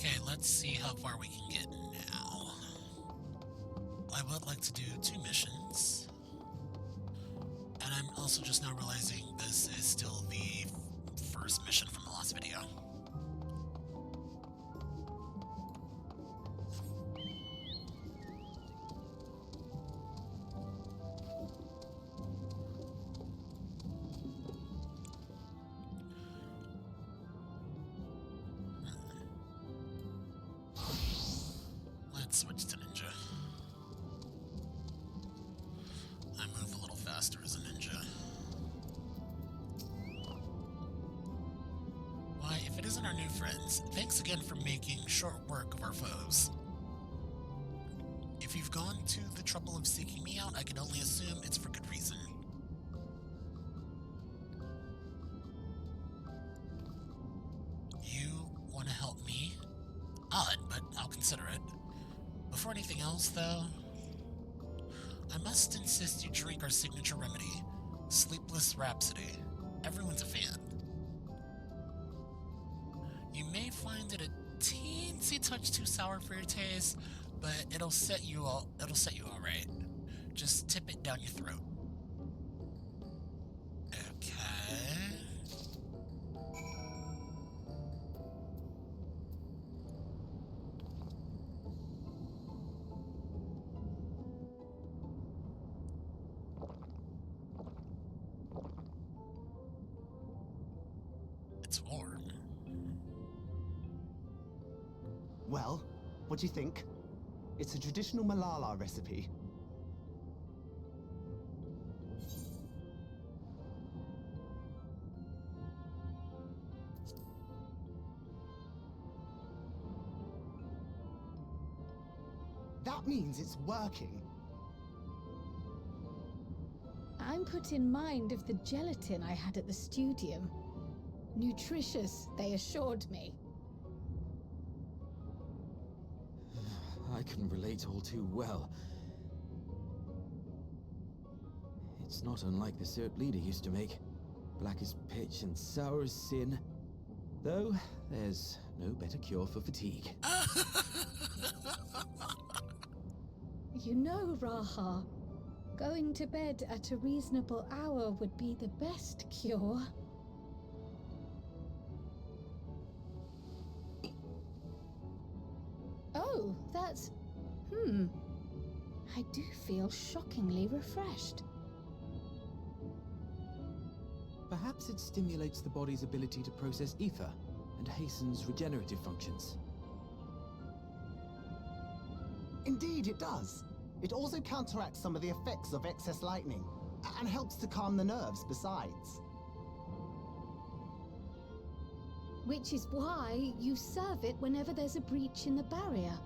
Okay, let's see how far we can get now. I would like to do 2 missions. And I'm also just now realizing this is still the first mission from the last video. Let's switch to ninja. I move a little faster as a ninja. Why, if it isn't our new friends, thanks again for making short work of our foes. If you've gone to the trouble of seeking me out, I can only assume it's for good reason. You want to help me? Odd, but I'll consider it. Before anything else, though, I must insist you drink our signature remedy, Sleepless Rhapsody. Everyone's a fan. You may find it a teensy touch too sour for your taste, but it'll set you all right. Just tip it down your throat. Okay. It's warm. Well, what do you think? It's a traditional Malala recipe. That means it's working. I'm put in mind of the gelatin I had at the studium. Nutritious, they assured me. I can relate all too well. It's not unlike the syrup leader used to make. Black as pitch and sour as sin. Though, there's no better cure for fatigue. You know, Raha, going to bed at a reasonable hour would be the best cure. Oh, that's... I do feel shockingly refreshed. Perhaps it stimulates the body's ability to process ether and hastens regenerative functions. Indeed, it does. It also counteracts some of the effects of excess lightning, and helps to calm the nerves besides. Which is why you serve it whenever there's a breach in the barrier.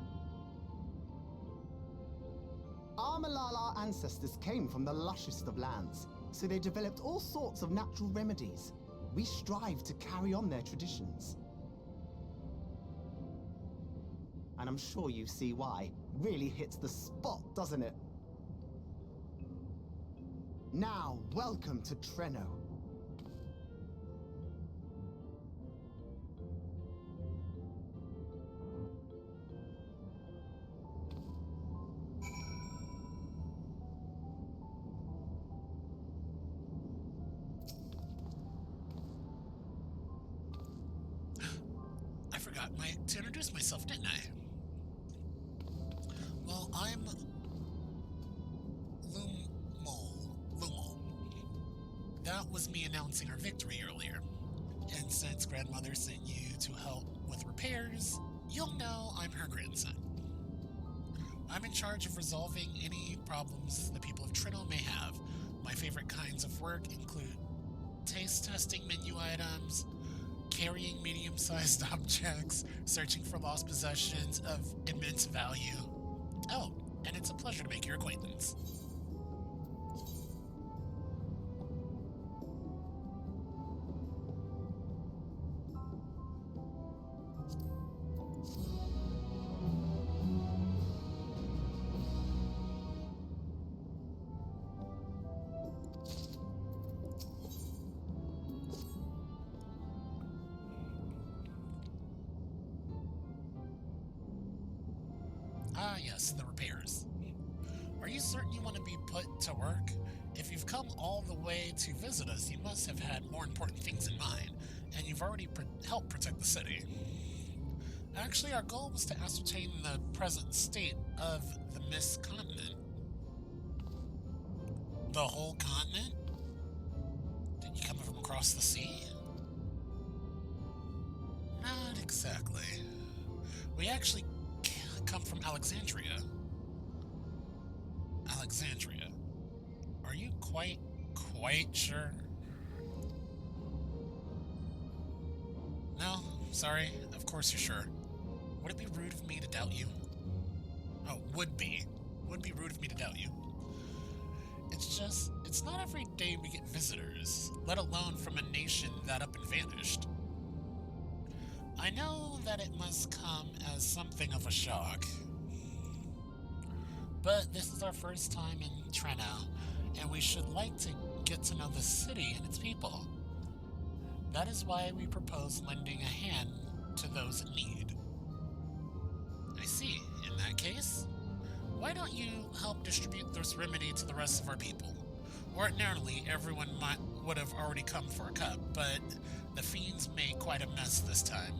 Our Malala ancestors came from the lushest of lands, so they developed all sorts of natural remedies. We strive to carry on their traditions. And I'm sure you see why. Really hits the spot, doesn't it? Now, welcome to Treno. I forgot to introduce myself, didn't I? Well, I'm Lumol. That was me announcing our victory earlier. And since Grandmother sent you to help with repairs, you'll know I'm her grandson. I'm in charge of resolving any problems the people of Trino may have. My favorite kinds of work include taste testing menu items, carrying medium-sized objects, searching for lost possessions of immense value. Oh, and it's a pleasure to make your acquaintance. Ah, yes, the repairs. Are you certain you want to be put to work? If you've come all the way to visit us, you must have had more important things in mind, and you've already helped protect the city. Actually, our goal was to ascertain the present state of the Mist Continent. The whole continent? Did you come from across the sea? Not exactly. We actually come from Alexandria. Alexandria. Are you quite sure? No, sorry. Of course you're sure. Would it be rude of me to doubt you? Oh, would be. Would be rude of me to doubt you. It's just, it's not every day we get visitors, let alone from a nation that up and vanished. I know that it must come as something of a shock. But this is our first time in Trenau, and we should like to get to know the city and its people. That is why we propose lending a hand to those in need. I see. In that case, why don't you help distribute this remedy to the rest of our people? Ordinarily, everyone would have already come for a cup, but the fiends made quite a mess this time.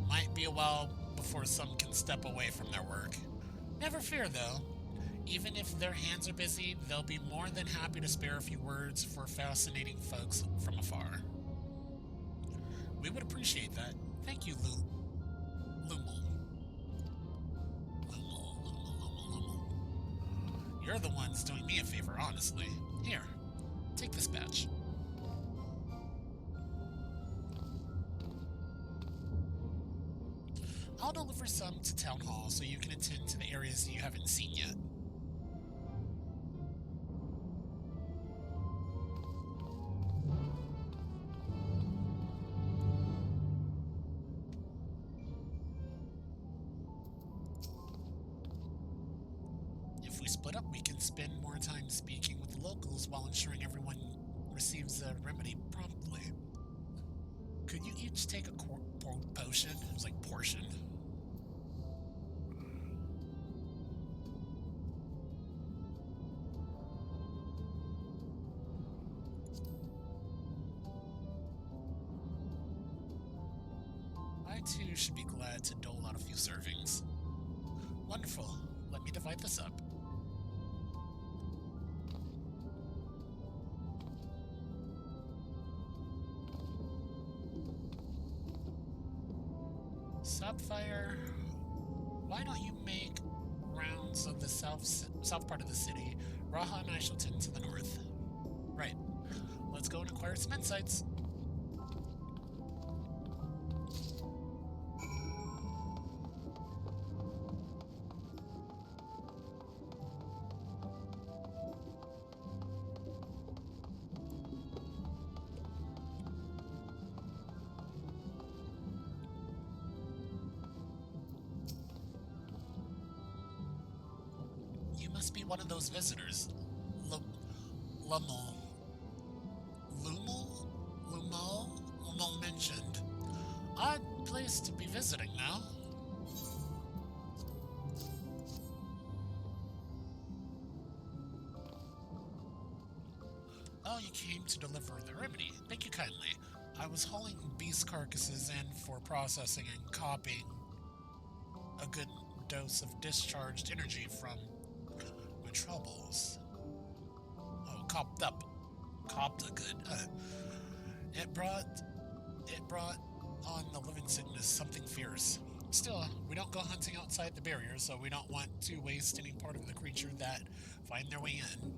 Might be a while before some can step away from their work. Never fear, though. Even if their hands are busy, they'll be more than happy to spare a few words for fascinating folks from afar. We would appreciate that. Thank you, Lumel. You're the ones doing me a favor, honestly. Here, take this badge. I'll deliver some to Town Hall so you can attend to the areas you haven't seen yet. If we split up, we can spend more time speaking with the locals while ensuring everyone receives a remedy promptly. Could you each take a potion? It was like portion. I too should be glad to dole out a few servings. Wonderful. Let me divide this up. Sapphire, why don't you make rounds of the south part of the city? Raha and I shall tend to the north. Right. Let's go and acquire some insights. You must be one of those visitors. Lumel mentioned. Odd place to be visiting now. Oh, you came to deliver the remedy. Thank you kindly. I was hauling beast carcasses in for processing and copying a good dose of discharged energy from my troubles. Oh, copped up. Copped good. It brought on the living sickness, something fierce. Still, we don't go hunting outside the barrier, so we don't want to waste any part of the creature that find their way in.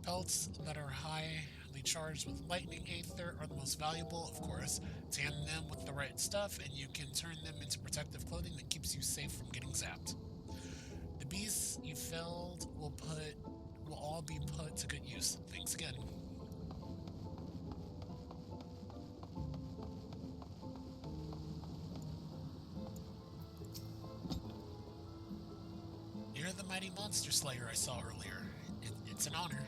Pelts that are highly charged with lightning aether are the most valuable, of course. Tan them with the right stuff, and you can turn them into protective clothing that keeps you safe from getting zapped. The beasts you felled will all be put to good use. Thanks again. You're the mighty monster slayer I saw earlier. It's an honor.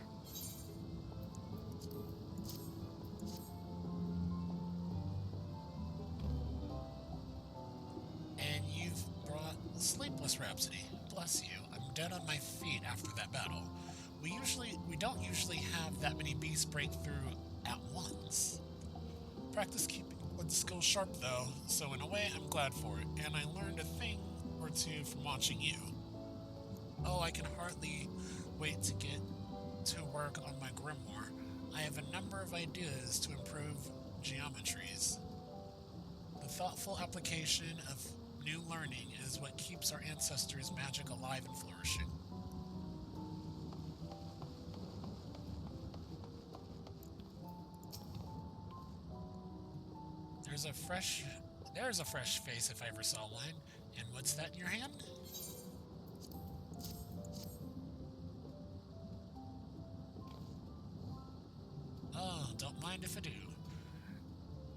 And you've brought sleep Sleepless Rhapsody. Bless you, I'm dead on my feet after that battle. We don't usually have that many beasts break through at once. Practice keeping one skill sharp though, so in a way I'm glad for it, and I learned a thing or two from watching you. Oh, I can hardly wait to get to work on my grimoire. I have a number of ideas to improve geometries. The thoughtful application of new learning is what keeps our ancestors' magic alive and flourishing. There's a fresh face if I ever saw one. And what's that in your hand? Oh, don't mind if I do.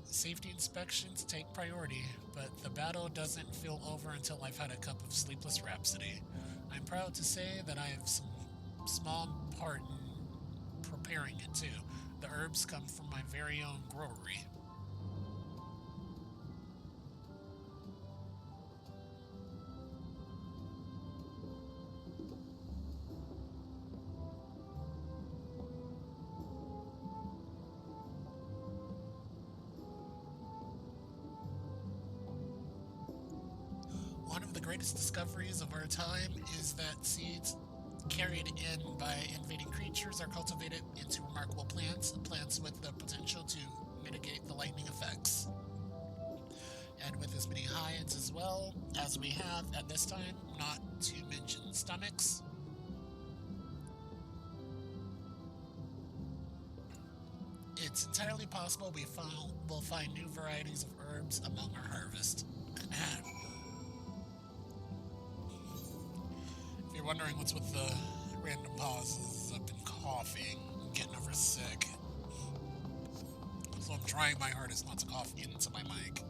Safety inspections take priority, but the battle doesn't feel over until I've had a cup of Sleepless Rhapsody. I'm proud to say that I have some small part in preparing it too. The herbs come from my very own growery. One of the greatest discoveries of our time is that seeds carried in by invading creatures are cultivated into remarkable plants with the potential to mitigate the lightning effects. And with as many hides as well as we have at this time, not to mention stomachs, it's entirely possible we'll find new varieties of herbs among our harvest. If you're wondering what's with the random pauses, I've been coughing, getting over sick. So I'm trying my hardest not to cough into my mic.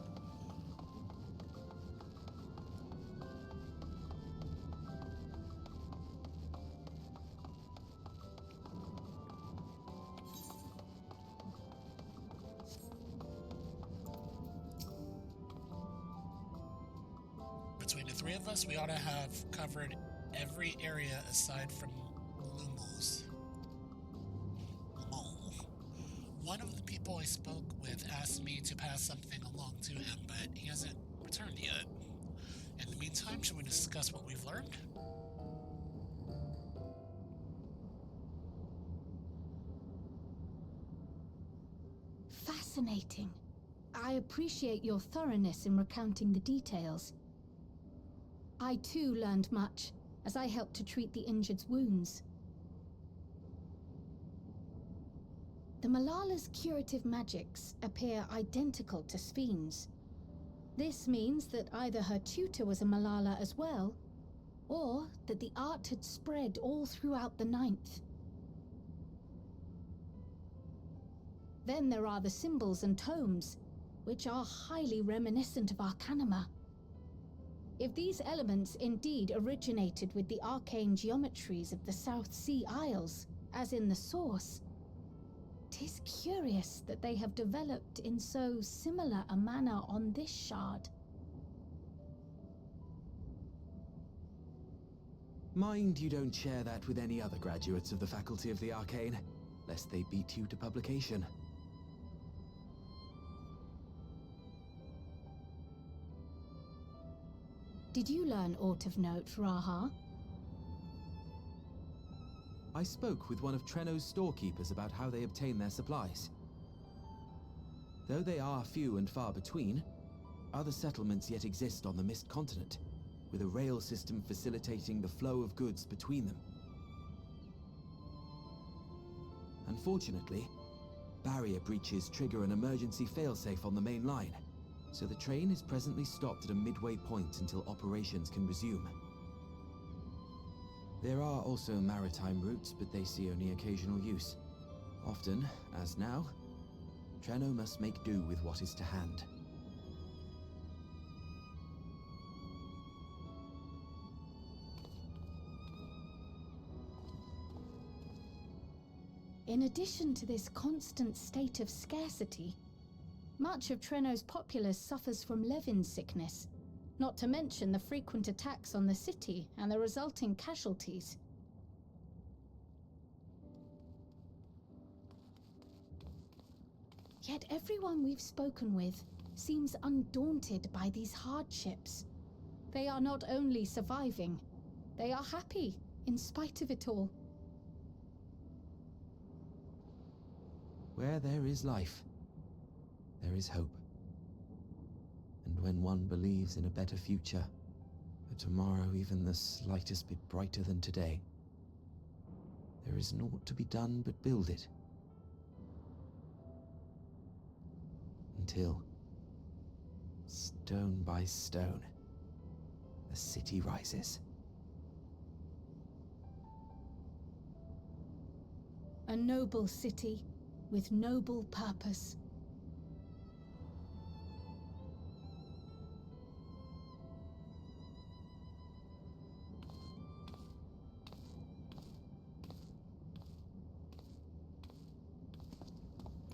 Between the three of us, we ought to have covered every area aside from Lumos. Mole. One of the people I spoke with asked me to pass something along to him, but he hasn't returned yet. In the meantime, should we discuss what we've learned? Fascinating. I appreciate your thoroughness in recounting the details. I too learned much, as I helped to treat the injured's wounds. The Malala's curative magics appear identical to Spheen's. This means that either her tutor was a Malala as well, or that the art had spread all throughout the Ninth. Then there are the symbols and tomes, which are highly reminiscent of Arcanima. If these elements indeed originated with the arcane geometries of the South Sea Isles, as in the source, 'tis curious that they have developed in so similar a manner on this shard. Mind you don't share that with any other graduates of the Faculty of the Arcane, lest they beat you to publication. Did you learn aught of note, Raha? I spoke with one of Treno's storekeepers about how they obtain their supplies. Though they are few and far between, other settlements yet exist on the Mist Continent, with a rail system facilitating the flow of goods between them. Unfortunately, barrier breaches trigger an emergency failsafe on the main line, so the train is presently stopped at a midway point until operations can resume. There are also maritime routes, but they see only occasional use. Often, as now, Treno must make do with what is to hand. In addition to this constant state of scarcity, much of Treno's populace suffers from Levin's sickness, not to mention the frequent attacks on the city and the resulting casualties. Yet everyone we've spoken with seems undaunted by these hardships. They are not only surviving, they are happy in spite of it all. Where there is life, there is hope. And when one believes in a better future, a tomorrow even the slightest bit brighter than today, there is naught to be done but build it. Until, stone by stone, the city rises. A noble city with noble purpose.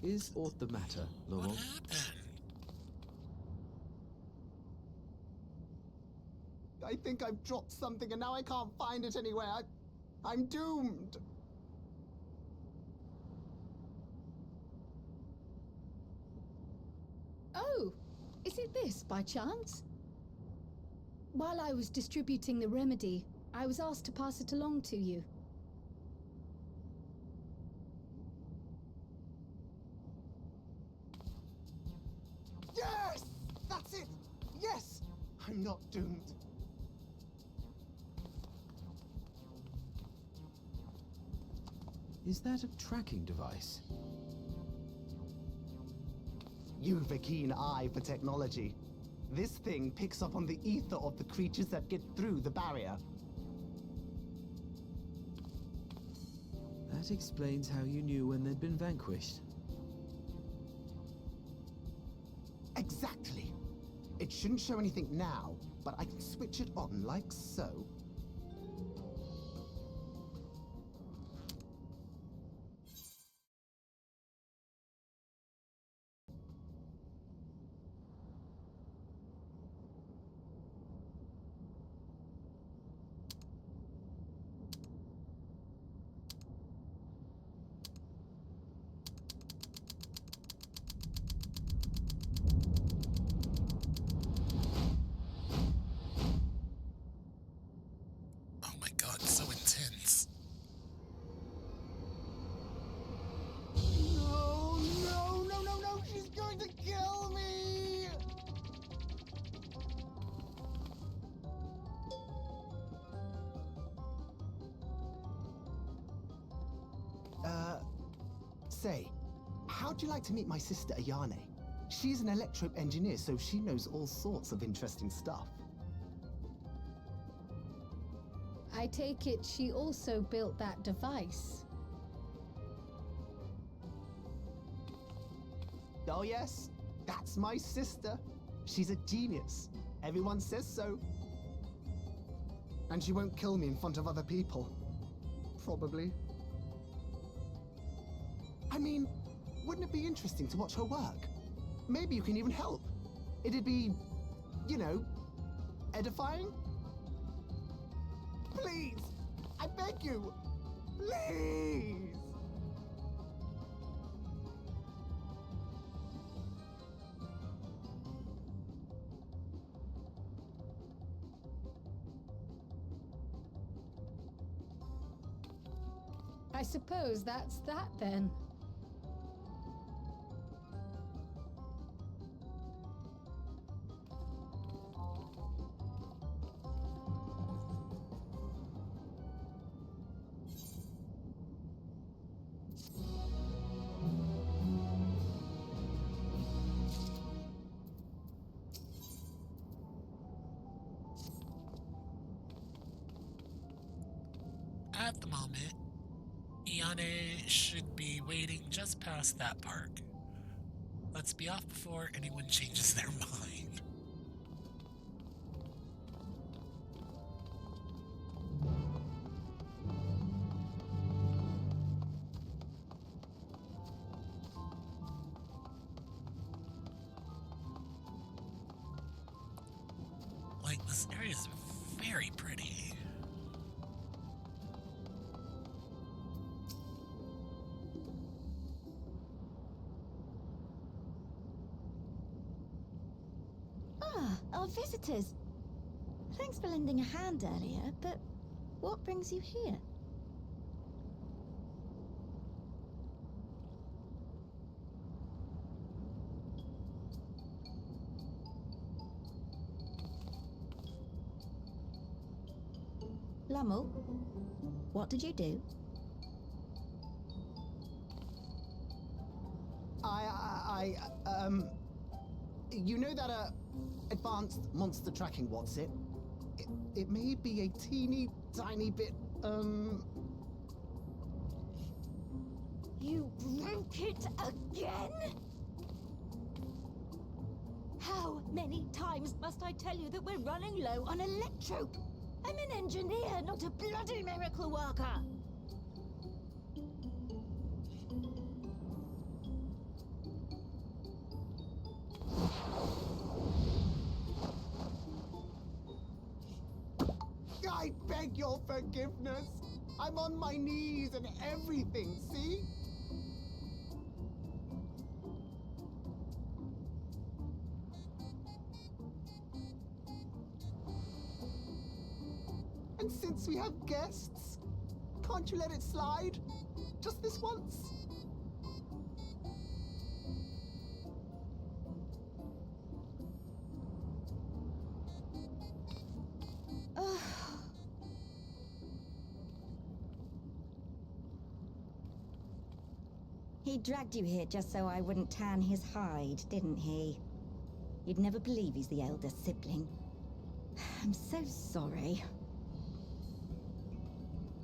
Is aught the matter, Laurel? What happened? I think I've dropped something and now I can't find it anywhere. I'm doomed. Oh, is it this by chance? While I was distributing the remedy, I was asked to pass it along to you. Yes! That's it! Yes! I'm not doomed. Is that a tracking device? You've a keen eye for technology. This thing picks up on the ether of the creatures that get through the barrier. That explains how you knew when they'd been vanquished. Exactly. It shouldn't show anything now, but I can switch it on like so. Oh my god, so intense. No, no, no, no, no! She's going to kill me! Say, how'd you like to meet my sister Ayane? She's an electro engineer, so she knows all sorts of interesting stuff. I take it she also built that device. Oh yes, that's my sister. She's a genius. Everyone says so. And she won't kill me in front of other people. Probably. I mean, wouldn't it be interesting to watch her work? Maybe you can even help. It'd be, you know, edifying? Please! I beg you! Please! I suppose that's that then. At the moment, Ayane should be waiting just past that park. Let's be off before anyone changes their mind. This area is very pretty. Ah, our visitors. Thanks for lending a hand earlier, but what brings you here? Lummel, what did you do? You know that, advanced monster tracking, what's it? It may be a teeny tiny bit, You broke it again? How many times must I tell you that we're running low on electrope? I'm an engineer, not a bloody miracle worker. I beg your forgiveness. I'm on my knees and everything, see? And since we have guests, can't you let it slide? Just this once? He dragged you here just so I wouldn't tan his hide, didn't he? You'd never believe he's the elder sibling. I'm so sorry.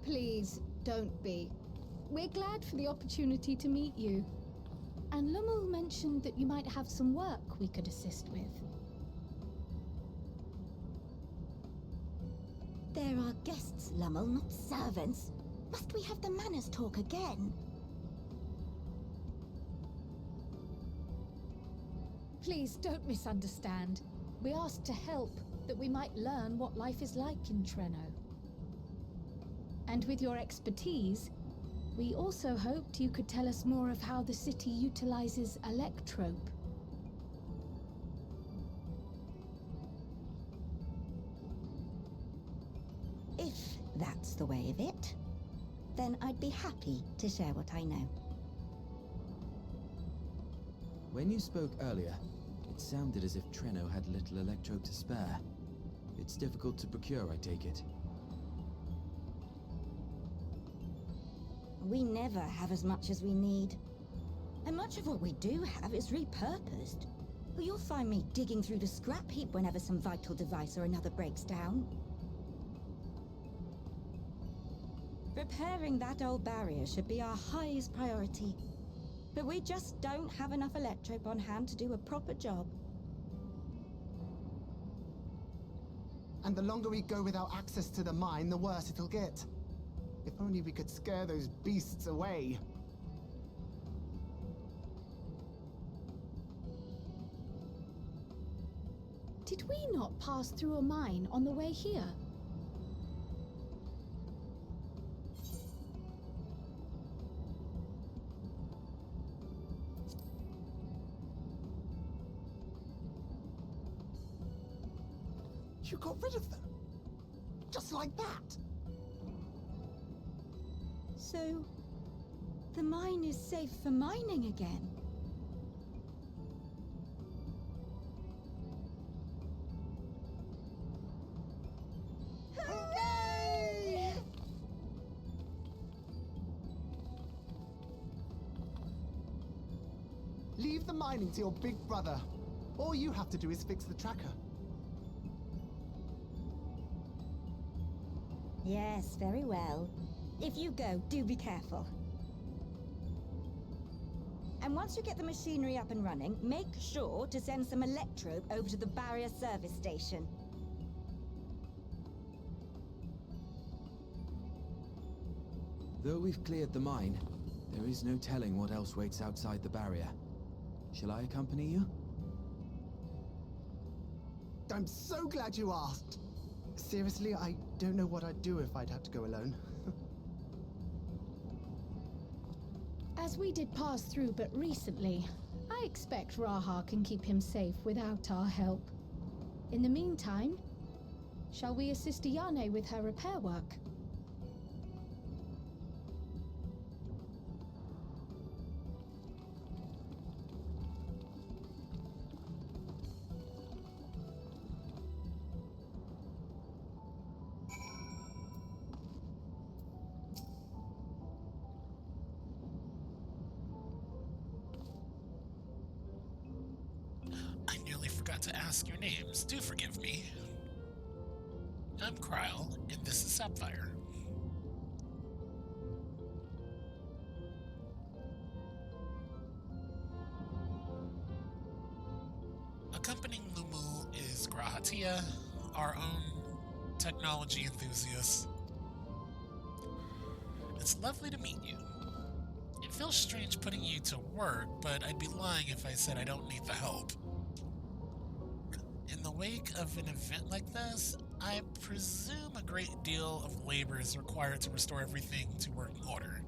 Please, don't be. We're glad for the opportunity to meet you. And Lummel mentioned that you might have some work we could assist with. There are guests, Lummel, not servants. Must we have the manners talk again? Please don't misunderstand. We asked to help, that we might learn what life is like in Treno. And with your expertise, we also hoped you could tell us more of how the city utilizes electrope. If that's the way of it, then I'd be happy to share what I know. When you spoke earlier, it sounded as if Treno had little electrope to spare. It's difficult to procure, I take it. We never have as much as we need. And much of what we do have is repurposed. You'll find me digging through the scrap heap whenever some vital device or another breaks down. Repairing that old barrier should be our highest priority. But we just don't have enough electrope on hand to do a proper job. And the longer we go without access to the mine, the worse it'll get. If only we could scare those beasts away. Did we not pass through a mine on the way here? You got rid of them. Just like that. So, the mine is safe for mining again? Hooray! Leave the mining to your big brother. All you have to do is fix the tracker. Yes, very well. If you go, do be careful. And once you get the machinery up and running, make sure to send some electrope over to the barrier service station. Though we've cleared the mine, there is no telling what else waits outside the barrier. Shall I accompany you? I'm so glad you asked. Seriously, I don't know what I'd do if I'd had to go alone. As we did pass through but recently, I expect Raha can keep him safe without our help. In the meantime, shall we assist Ayane with her repair work? I nearly forgot to ask your names. Do forgive me. I'm Kryle, and this is Sapphire. Accompanying Lumu is Grahatia, our own technology enthusiast. It's lovely to meet you. It feels strange putting you to work, but I'd be lying if I said I don't need the help. In the wake of an event like this, I presume a great deal of labor is required to restore everything to working order.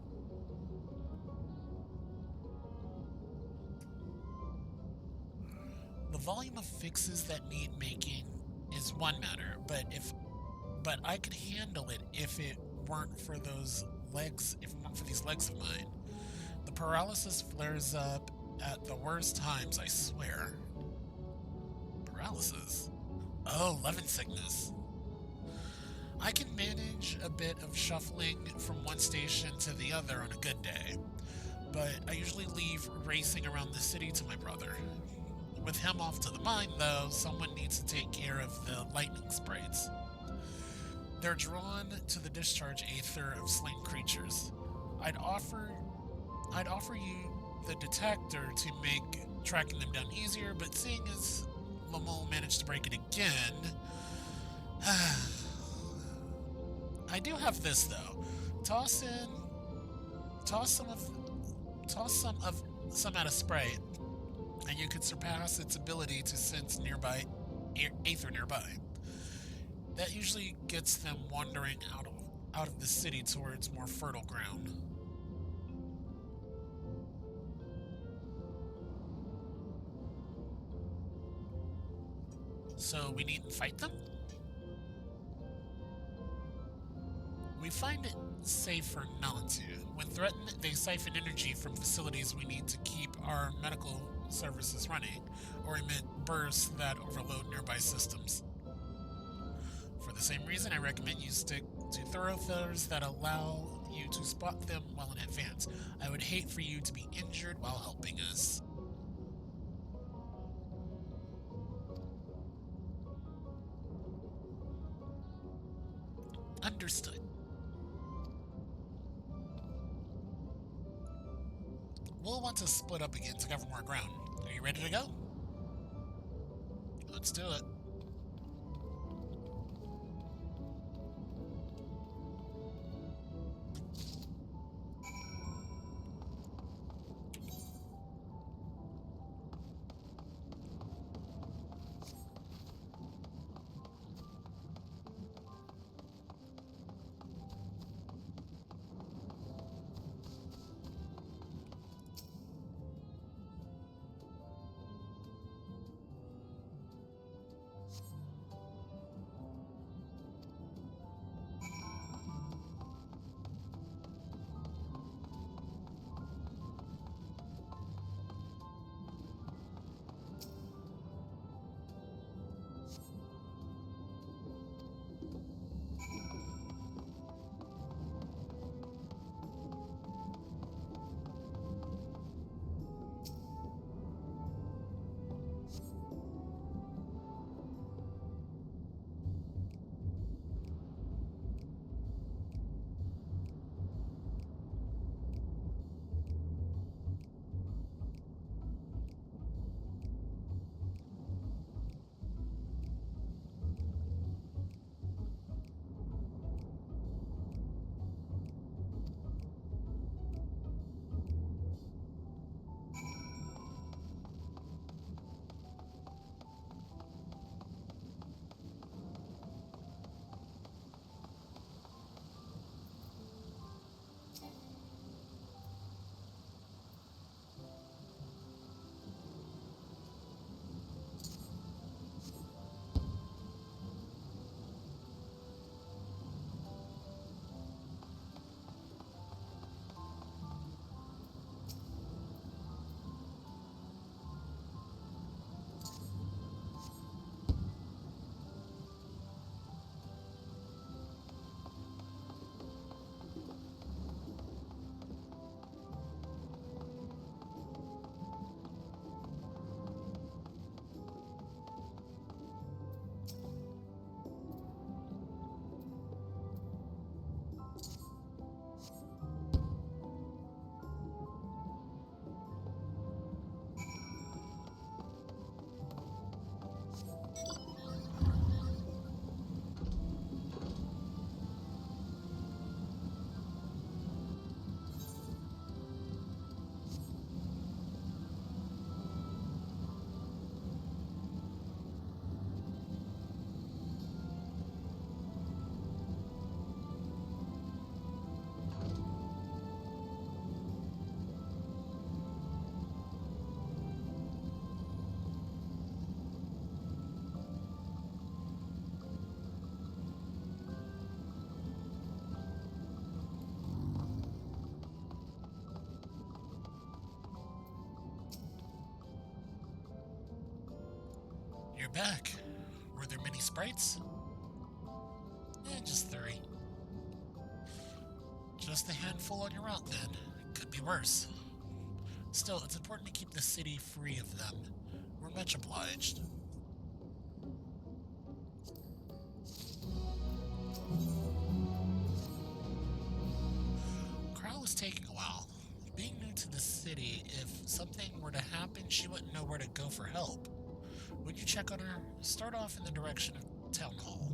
The volume of fixes that need making is one matter, but I could handle it if it weren't for these legs of mine. The paralysis flares up at the worst times, I swear. Paralysis? Oh, Levin sickness. I can manage a bit of shuffling from one station to the other on a good day, but I usually leave racing around the city to my brother. With him off to the mine, though, someone needs to take care of the lightning sprites. They're drawn to the discharge aether of slain creatures. I'd offer you the detector to make tracking them down easier, but seeing as Lamol managed to break it again, I do have this though. Toss some out of sprite, and you could surpass its ability to sense nearby aether nearby. That usually gets them wandering out of the city towards more fertile ground. So we needn't fight them? We find it safer not to. When threatened, they siphon energy from facilities we need to keep our medical services running, or emit bursts that overload nearby systems. For the same reason, I recommend you stick to thoroughfares that allow you to spot them well in advance. I would hate for you to be injured while helping us. Understood. We'll want to split up again to cover more ground. Are you ready to go? Let's do it. you're back. Were there many sprites? Just 3. Just a handful on your route, then. Could be worse. Still, it's important to keep the city free of them. We're much obliged. Crow is taking a while. Being new to the city, if something were to happen, she wouldn't know where to go for help. Would you check on her? Start off in the direction of Town Hall.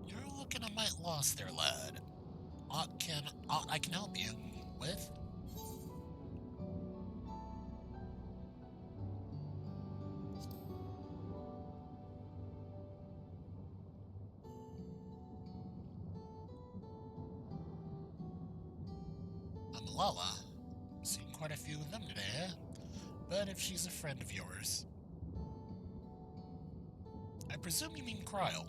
You're looking a mite lost there, lad. I can help you with? I'm Lala. Seen quite a few of them today, eh? But if she's a friend of yours. I presume you mean Cryle.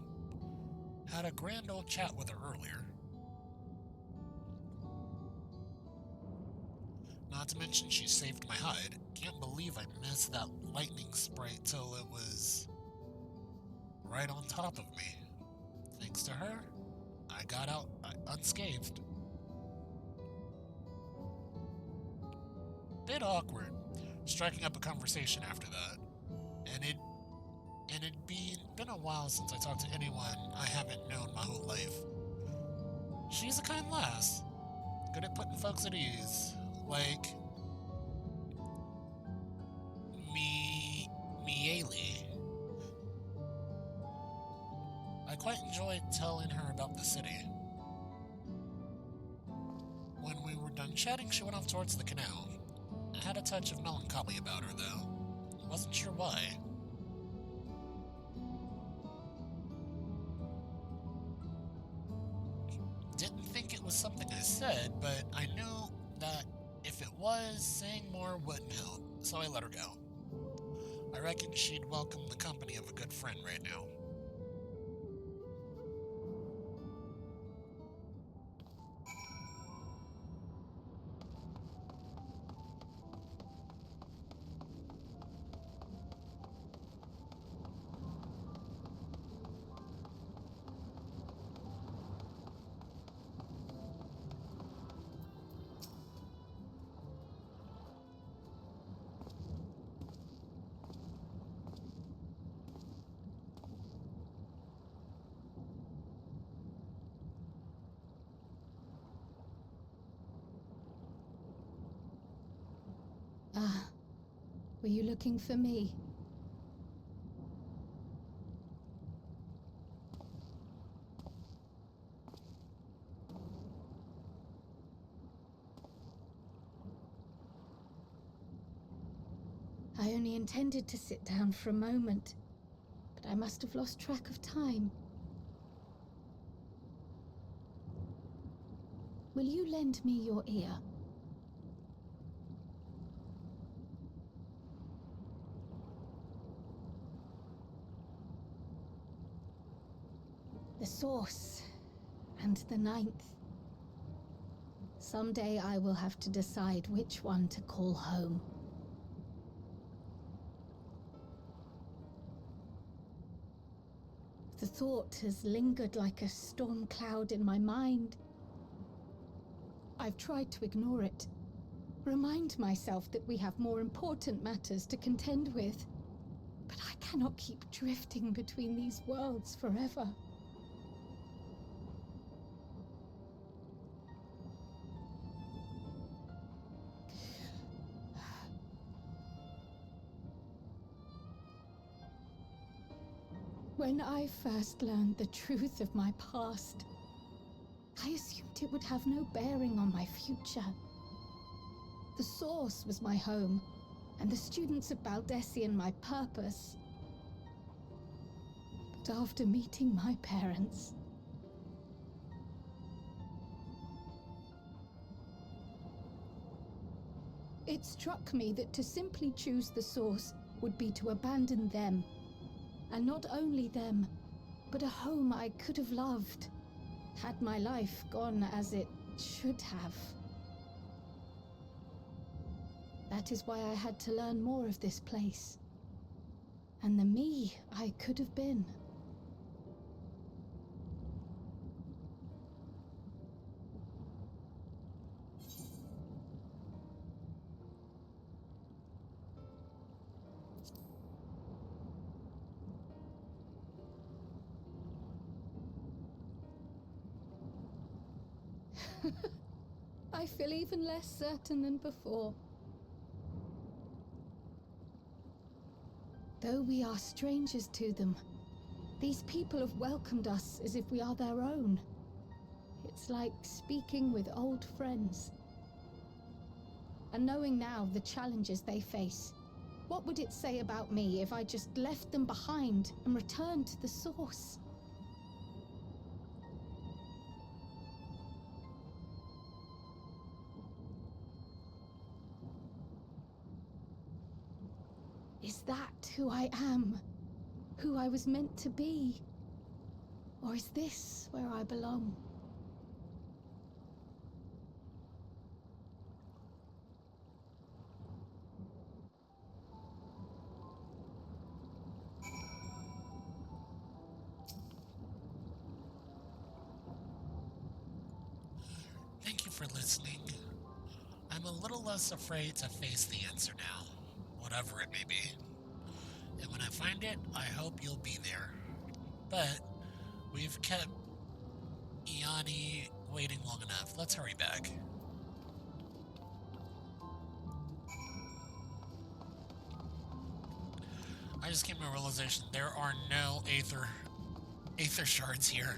Had a grand old chat with her earlier. Not to mention she saved my hide. Can't believe I missed that lightning sprite till it was right on top of me. Thanks to her, I got out unscathed. Bit awkward, striking up a conversation after that. And it'd been a while since I talked to anyone I haven't known my whole life. She's a kind lass, good at putting folks at ease, like Mieli. I quite enjoyed telling her about the city. When we were done chatting, she went off towards the canal. I had a touch of melancholy about her, though. Wasn't sure why. Didn't think it was something I said, but I knew that if it was, saying more wouldn't help, so I let her go. I reckon she'd welcome the company of a good friend right now. Ah, were you looking for me? I only intended to sit down for a moment, but I must have lost track of time. Will you lend me your ear? The source and the ninth. Someday I will have to decide which one to call home. The thought has lingered like a storm cloud in my mind. I've tried to ignore it, remind myself that we have more important matters to contend with, but I cannot keep drifting between these worlds forever. When I first learned the truth of my past, I assumed it would have no bearing on my future. The Source was my home, and the students of Baldessian my purpose. But after meeting my parents, it struck me that to simply choose the Source would be to abandon them. And not only them, but a home I could have loved, had my life gone as it should have. That is why I had to learn more of this place, and the me I could have been. I feel even less certain than before. Though we are strangers to them, these people have welcomed us as if we are their own. It's like speaking with old friends. And knowing now the challenges they face, what would it say about me if I just left them behind and returned to the Source? Is that who I am? Who I was meant to be? Or is this where I belong? Thank you for listening. I'm a little less afraid to face the answer now, whatever it may be. And when I find it, I hope you'll be there. But we've kept Iani waiting long enough. Let's hurry back. I just came to a realization there are no Aether shards here.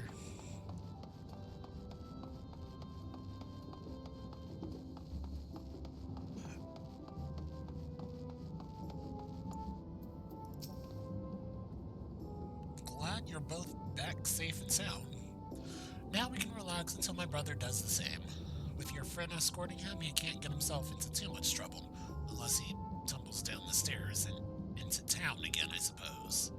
Glad you're both back safe and sound. Now we can relax until my brother does the same. With your friend escorting him, he can't get himself into too much trouble, unless he tumbles down the stairs and into town again, I suppose.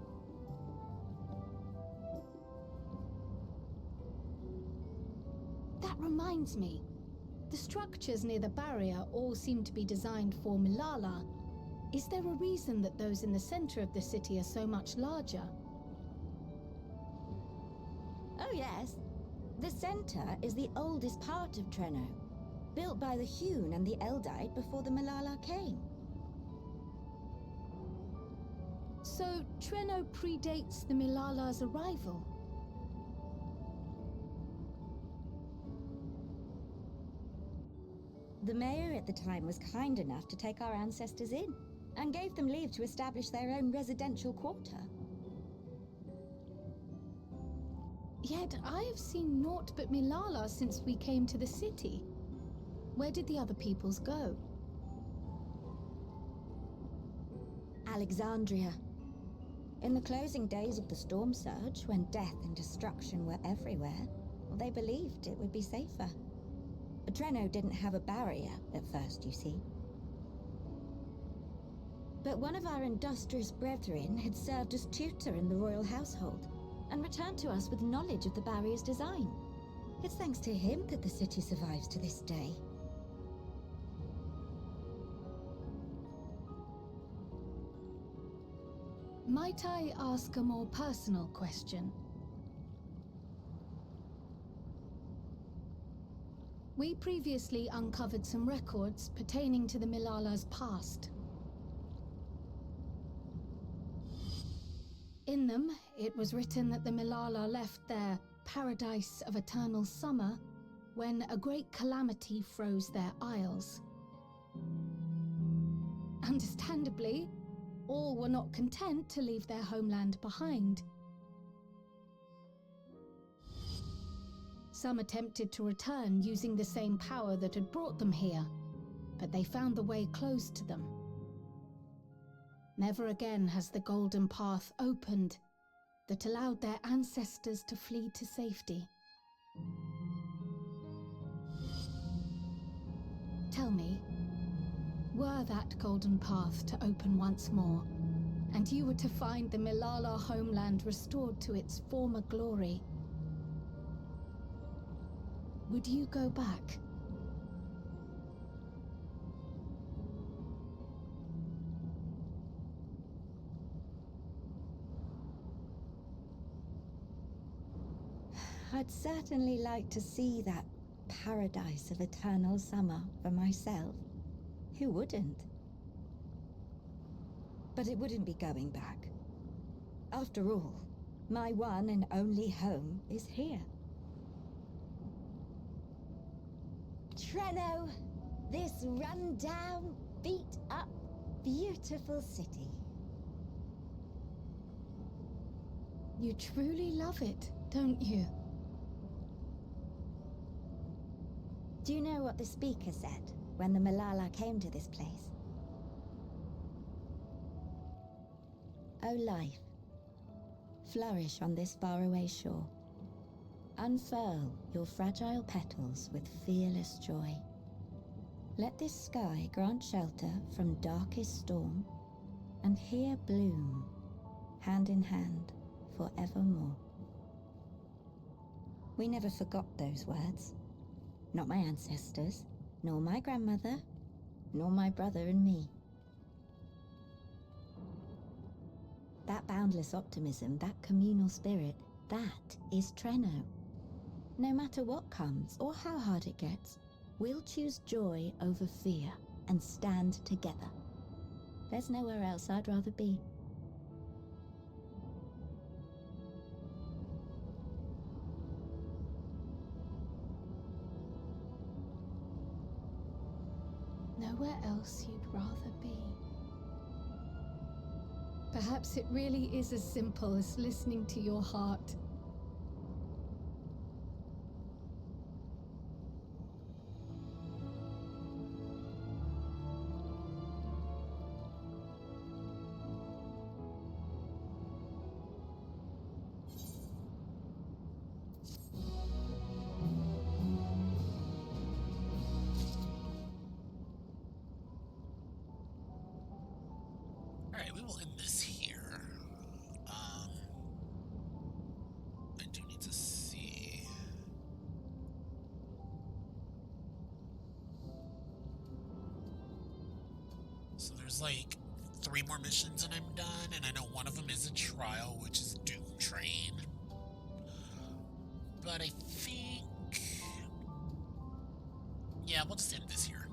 That reminds me. The structures near the barrier all seem to be designed for Milala. Is there a reason that those in the center of the city are so much larger? Oh yes. The center is the oldest part of Treno, built by the Hewn and the Eldite before the Milala came. So Treno predates the Milala's arrival? The mayor at the time was kind enough to take our ancestors in, and gave them leave to establish their own residential quarter. Yet I have seen naught but Milala since we came to the city. Where did the other peoples go? Alexandria. In the closing days of the storm surge, when death and destruction were everywhere, they believed it would be safer. Treno didn't have a barrier at first, you see. But one of our industrious brethren had served as tutor in the royal household, and returned to us with knowledge of the barrier's design. It's thanks to him that the city survives to this day. Might I ask a more personal question? We previously uncovered some records pertaining to the Milala's past. In them, it was written that the Milala left their paradise of eternal summer when a great calamity froze their isles. Understandably, all were not content to leave their homeland behind. some attempted to return using the same power that had brought them here, but they found the way closed to them. Never again has the golden path opened that allowed their ancestors to flee to safety. Tell me, were that golden path to open once more, and you were to find the Milala homeland restored to its former glory, would you go back? I'd certainly like to see that paradise of eternal summer for myself. Who wouldn't? But it wouldn't be going back. After all, my one and only home is here. Treno, this run-down, beat-up, beautiful city. You truly love it, don't you? Do you know what the speaker said when the Milala came to this place? O life, flourish on this faraway shore. Unfurl your fragile petals with fearless joy. Let this sky grant shelter from darkest storm, and here bloom, hand in hand, forevermore. We never forgot those words. Not my ancestors, nor my grandmother, nor my brother and me. That boundless optimism, that communal spirit, that is Treno. No matter what comes or how hard it gets, we'll choose joy over fear and stand together. There's nowhere else I'd rather be. Nowhere else you'd rather be. Perhaps it really is as simple as listening to your heart. Alright, we will end this here. I do need to see. So there's like 3 more missions and I'm done, and I know one of them is a trial, which is Dawntrail. But I think... yeah, we'll just end this here.